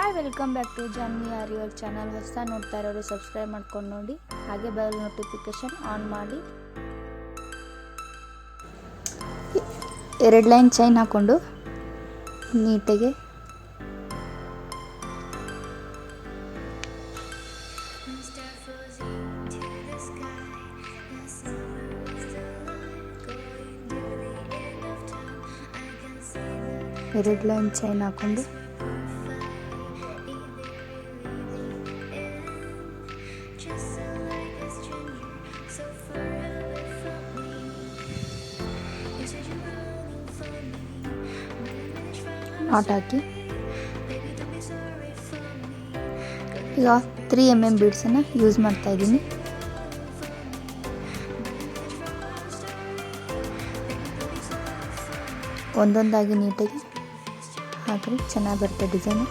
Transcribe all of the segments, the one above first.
Hi welcome back to Janvi Aryavar channel. ಹೊಸ ನೋಡ್ತಾ ಇರೋರು ಸಬ್ಸ್ಕ್ರೈಬ್ ಮಾಡ್ಕೊಂಡು ನೋಡಿ, ಹಾಗೆ ಬೆಲ್ ನೋಟಿಫಿಕೇಶನ್ ಆನ್ ಮಾಡಿ. 2 ಲೈನ್ ಚೈನ್ ಹಾಕ್ಕೊಂಡು ನೀಟಾಗಿ ಎರಡು ಲೈನ್ ಚೈನ್ ಹಾಕ್ಕೊಂಡು ನಾಟ್ ಹಾಕಿ ಈಗ 3 mm ಬೀಡ್ಸನ್ನು ಯೂಸ್ ಮಾಡ್ತಾ ಇದ್ದೀನಿ. ಒಂದೊಂದಾಗಿ ನೀಟಾಗಿ ಹಾಕಿದ್ರೆ ಚೆನ್ನಾಗಿ ಬರುತ್ತೆ ಡಿಸೈನು.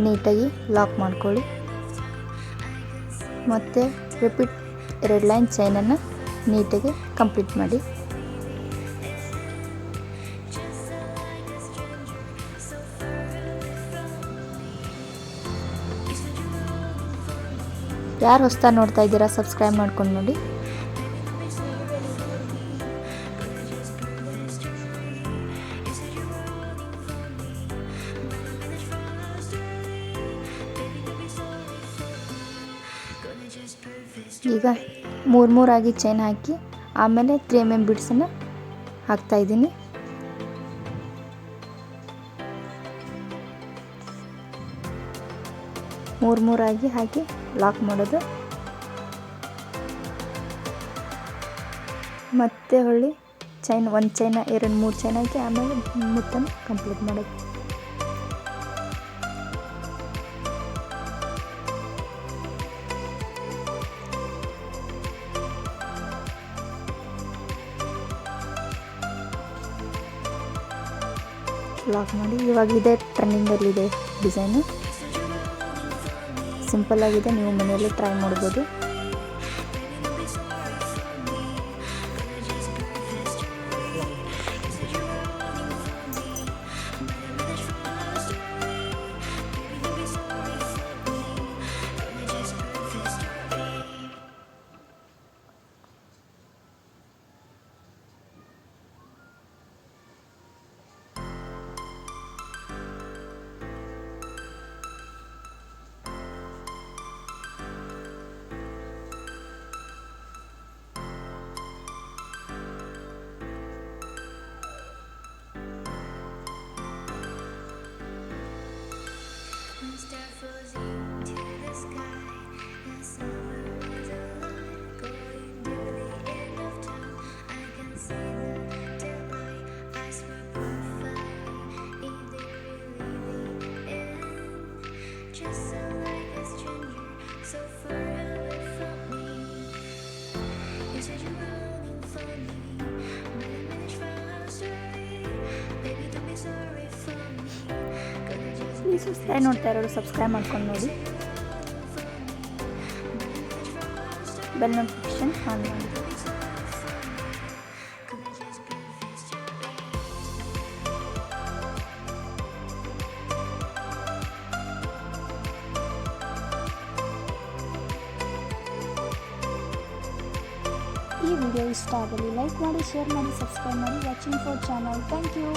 ನೀಟಾಗಿ ಲಾಕ್ ಮಾಡ್ಕೊಳ್ಳಿ. ಮತ್ತು ರಿಪೀಟ್ 2 ಲೈನ್ ಚೈನನ್ನು ನೀಟಾಗಿ ಕಂಪ್ಲೀಟ್ ಮಾಡಿ. ಯಾರು ಹೊಸ್ದಾಗಿ ನೋಡ್ತಾ ಇದ್ದೀರಾ ಸಬ್ಸ್ಕ್ರೈಬ್ ಮಾಡ್ಕೊಂಡು ನೋಡಿ. ಈಗ 3 ಆಗಿ ಚೈನ್ ಹಾಕಿ ಆಮೇಲೆ 3 mm ಬೀಡ್ಸನ್ನು ಹಾಕ್ತಾ ಇದ್ದೀನಿ. ಮೂರು ಆಗಿ ಹಾಕಿ ಲಾಕ್ ಮಾಡೋದು. ಮತ್ತೆ ಹೊಳ್ಳಿ ಚೈನ್ 1 ಚೈನ 2-3 ಚೈನ್ ಹಾಕಿ ಆಮೇಲೆ ಮುತ್ತನ್ನು ಕಂಪ್ಲೀಟ್ ಮಾಡೋದು. ಲಾಕ್ ಮಾಡಿ. ಇವಾಗ ಇದೇ ಟ್ರೆಂಡಿಂಗಲ್ಲಿದೆ ಡಿಸೈನು. ಸಿಂಪಲ್ ಆಗಿದೆ, ನೀವು ಮನೆಯಲ್ಲಿ ಟ್ರೈ ಮಾಡ್ಬೋದು. ಪ್ಲೀಸ್ ಹೊಸದಾಗಿ ನೋಡ್ತಾ ಇರೋರು ಸಬ್ಸ್ಕ್ರೈಬ್ ಮಾಡ್ಕೊಂಡು ನೋಡಿ, ಬೆಲ್ ನೋಟಿಫಿಕೇಶನ್ ಆನ್ ಮಾಡಿ. ಈ ವಿಡಿಯೋ ಇಷ್ಟ ಆಗಲಿ ಲೈಕ್ ಮಾಡಿ, ಶೇರ್ ಮಾಡಿ, ಸಬ್ಸ್ಕ್ರೈಬ್ ಮಾಡಿ. Watching for channel. Thank you.